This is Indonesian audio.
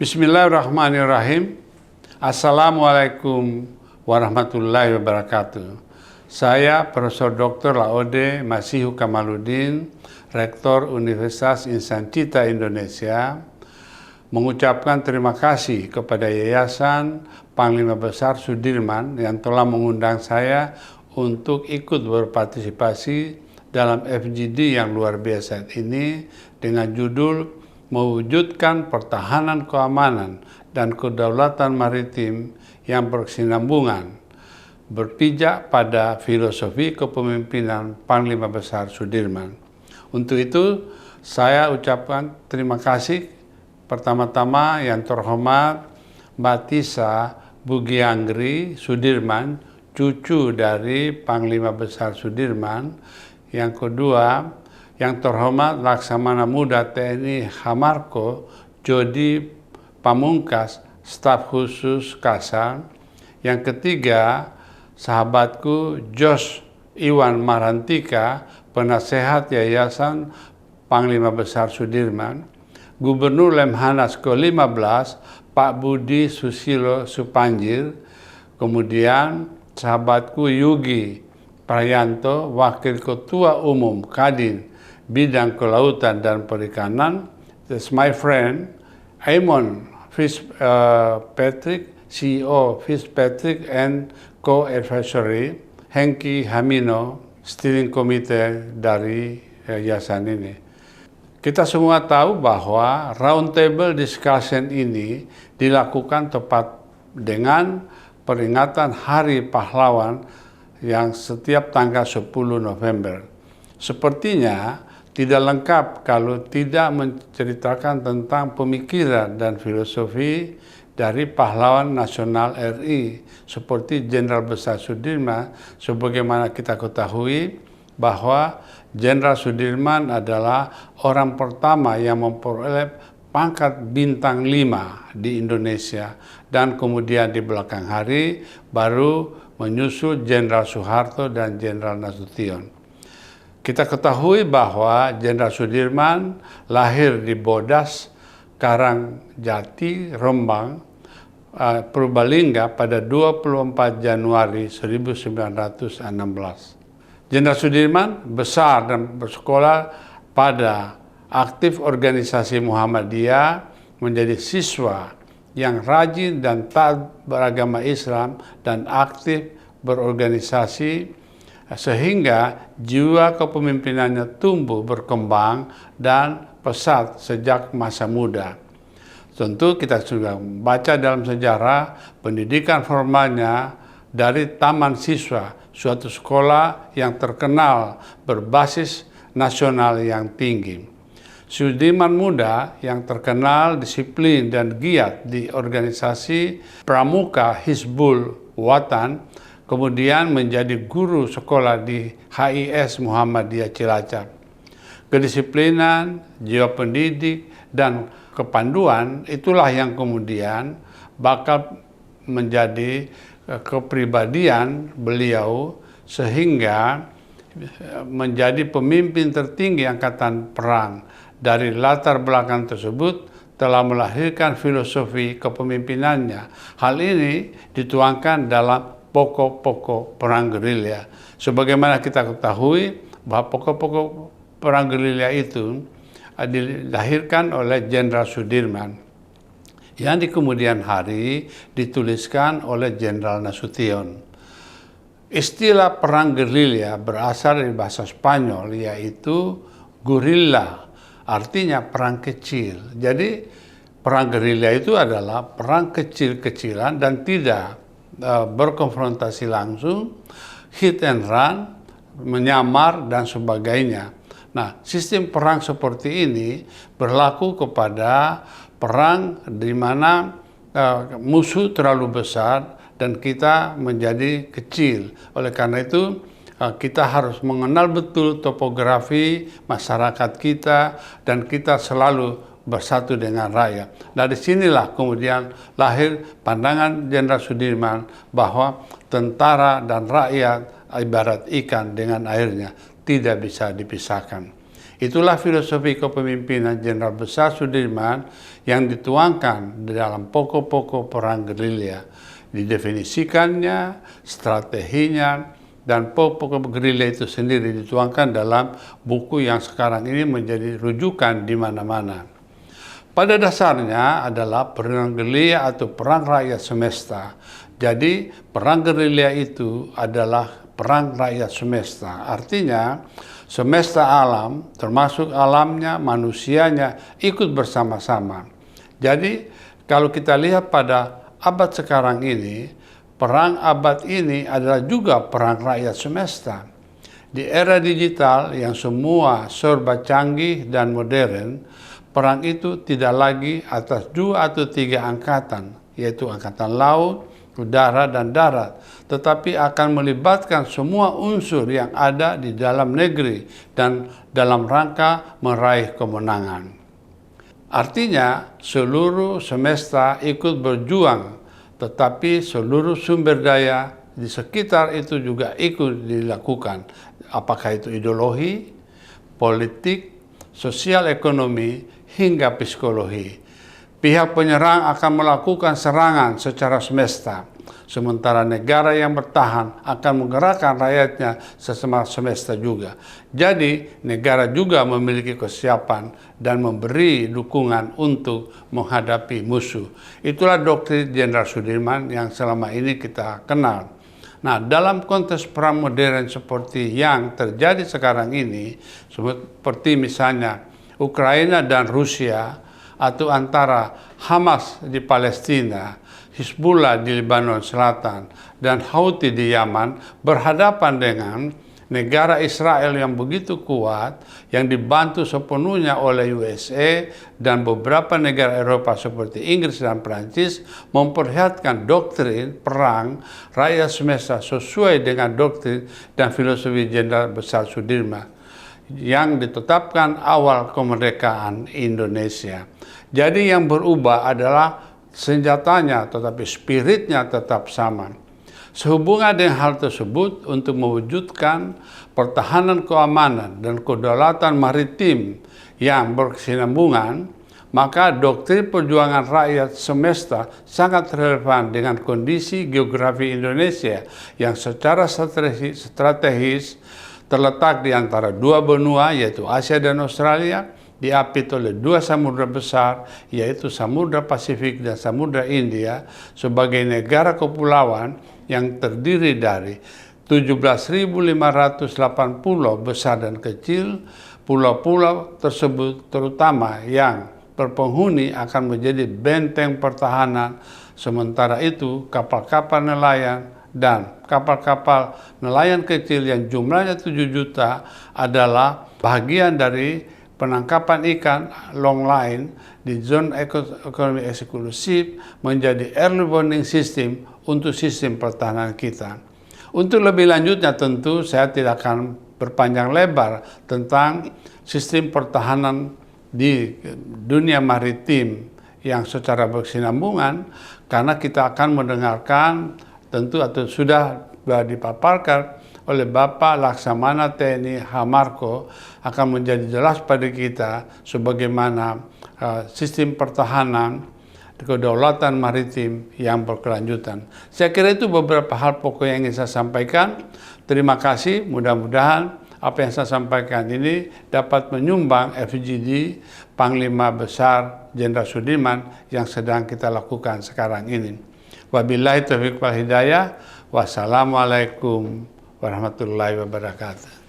Bismillahirrahmanirrahim. Assalamualaikum warahmatullahi wabarakatuh. Saya Profesor Dr. Laode Masihu Kamaluddin, Rektor Universitas Insan Cita Indonesia, mengucapkan terima kasih kepada Yayasan Panglima Besar Sudirman yang telah mengundang saya untuk ikut berpartisipasi dalam FGD yang luar biasa ini dengan judul mewujudkan pertahanan keamanan dan kedaulatan maritim yang berkesinambungan, berpijak pada filosofi kepemimpinan Panglima Besar Sudirman. Untuk itu, saya ucapkan terima kasih pertama-tama yang terhormat Mbak Tisa Bugianggri Sudirman, cucu dari Panglima Besar Sudirman. Yang kedua, yang terhormat Laksamana Muda TNI Hamarko Jody Pamungkas, staf khusus Kasar. Yang ketiga, sahabatku Jos Iwan Marantika, penasehat Yayasan Panglima Besar Sudirman. Gubernur Lemhanas ke-15, Pak Budi Susilo Supanjir. Kemudian sahabatku Yugi Prayanto, Wakil Ketua Umum Kadin Bidang Kelautan dan Perikanan. That's my friend Aimon Fitzpatrick, CEO Fitzpatrick and Co-Advisory. Hengki Hamino, Steering Committee dari yayasan ini. Kita semua tahu bahwa roundtable discussion ini dilakukan tepat dengan peringatan Hari Pahlawan yang setiap tanggal 10 November. Sepertinya tidak lengkap kalau tidak menceritakan tentang pemikiran dan filosofi dari pahlawan nasional RI seperti Jenderal Besar Sudirman. Sebagaimana kita ketahui bahwa Jenderal Sudirman adalah orang pertama yang memperoleh pangkat bintang 5 di Indonesia, dan kemudian di belakang hari baru menyusul Jenderal Soeharto dan Jenderal Nasution. Kita ketahui bahwa Jenderal Sudirman lahir di Bodas, Karangjati, Rembang, Purbalingga pada 24 Januari 1916. Jenderal Sudirman besar dan bersekolah pada aktif organisasi Muhammadiyah, menjadi siswa yang rajin dan taat beragama Islam dan aktif berorganisasi, sehingga jiwa kepemimpinannya tumbuh berkembang dan pesat sejak masa muda. Tentu kita sudah baca dalam sejarah pendidikan formalnya dari Taman Siswa, suatu sekolah yang terkenal berbasis nasional yang tinggi. Sudirman muda yang terkenal disiplin dan giat di organisasi Pramuka Hizbul Watan, kemudian menjadi guru sekolah di HIS Muhammadiyah Cilacap. Kedisiplinan, jiwa pendidik, dan kepanduan itulah yang kemudian bakal menjadi kepribadian beliau sehingga menjadi pemimpin tertinggi Angkatan Perang. Dari latar belakang tersebut telah melahirkan filosofi kepemimpinannya. Hal ini dituangkan dalam pokok-pokok perang gerilya. Sebagaimana kita ketahui bahwa pokok-pokok perang gerilya itu dilahirkan oleh Jenderal Sudirman, yang di kemudian hari dituliskan oleh Jenderal Nasution. Istilah perang gerilya berasal dari bahasa Spanyol, yaitu guerrilla, artinya perang kecil. Jadi perang gerilya itu adalah perang kecil-kecilan dan tidak berkonfrontasi langsung, hit and run, menyamar, dan sebagainya. Nah, sistem perang seperti ini berlaku kepada perang di mana musuh terlalu besar dan kita menjadi kecil. Oleh karena itu, kita harus mengenal betul topografi masyarakat kita dan kita selalu bersatu dengan rakyat. Dari sinilah kemudian lahir pandangan Jenderal Sudirman bahwa tentara dan rakyat ibarat ikan dengan airnya, tidak bisa dipisahkan. Itulah filosofi kepemimpinan Jenderal Besar Sudirman yang dituangkan di dalam pokok-pokok perang gerilya. Didefinisikannya, strateginya, dan pokok gerilya itu sendiri dituangkan dalam buku yang sekarang ini menjadi rujukan di mana-mana. Pada dasarnya adalah perang gerilya atau perang rakyat semesta. Jadi perang gerilya itu adalah perang rakyat semesta. Artinya semesta alam, termasuk alamnya, manusianya ikut bersama-sama. Jadi kalau kita lihat pada abad sekarang ini, perang abad ini adalah juga perang rakyat semesta. Di era digital yang semua serba canggih dan modern, perang itu tidak lagi atas 2 atau 3 angkatan, yaitu angkatan laut, udara, dan darat, tetapi akan melibatkan semua unsur yang ada di dalam negeri dan dalam rangka meraih kemenangan. Artinya, seluruh semesta ikut berjuang, tetapi seluruh sumber daya di sekitar itu juga ikut dilakukan. Apakah itu ideologi, politik, sosial ekonomi, hingga psikologi. Pihak penyerang akan melakukan serangan secara semesta, sementara negara yang bertahan akan menggerakkan rakyatnya sesama semesta juga. Jadi, negara juga memiliki kesiapan dan memberi dukungan untuk menghadapi musuh. Itulah doktrin Jenderal Sudirman yang selama ini kita kenal. Nah, dalam konteks perang modern seperti yang terjadi sekarang ini, seperti misalnya Ukraina dan Rusia, atau antara Hamas di Palestina, Hizbullah di Lebanon Selatan, dan Houthi di Yaman berhadapan dengan negara Israel yang begitu kuat, yang dibantu sepenuhnya oleh USA dan beberapa negara Eropa seperti Inggris dan Prancis, memperlihatkan doktrin perang rakyat semesta sesuai dengan doktrin dan filosofi Jenderal Besar Sudirman yang ditetapkan awal kemerdekaan Indonesia. Jadi yang berubah adalah senjatanya, tetapi spiritnya tetap sama. Sehubungan dengan hal tersebut, untuk mewujudkan pertahanan keamanan dan kedaulatan maritim yang berkesinambungan, maka doktrin perjuangan rakyat semesta sangat relevan dengan kondisi geografi Indonesia yang secara strategis terletak di antara 2 benua, yaitu Asia dan Australia, diapit oleh 2 samudra besar, yaitu Samudra Pasifik dan Samudra India, sebagai negara kepulauan yang terdiri dari 17.508 pulau besar dan kecil. Pulau-pulau tersebut terutama yang berpenghuni akan menjadi benteng pertahanan. Sementara itu, kapal-kapal nelayan dan kapal-kapal nelayan kecil yang jumlahnya 7 juta adalah bagian dari penangkapan ikan long line di zona ekonomi eksklusif, menjadi early warning system untuk sistem pertahanan kita. Untuk lebih lanjutnya tentu saya tidak akan berpanjang lebar tentang sistem pertahanan di dunia maritim yang secara berkesinambungan, karena kita akan mendengarkan tentu atau sudah dipaparkan oleh Bapak Laksamana TNI Hamarko, akan menjadi jelas pada kita sebagaimana sistem pertahanan kedaulatan maritim yang berkelanjutan. Saya kira itu beberapa hal pokok yang ingin saya sampaikan. Terima kasih, mudah-mudahan apa yang saya sampaikan ini dapat menyumbang FGD Panglima Besar Jenderal Sudirman yang sedang kita lakukan sekarang ini. Wabillahi taufiq wal hidayah. Wassalamualaikum warahmatullahi wabarakatuh.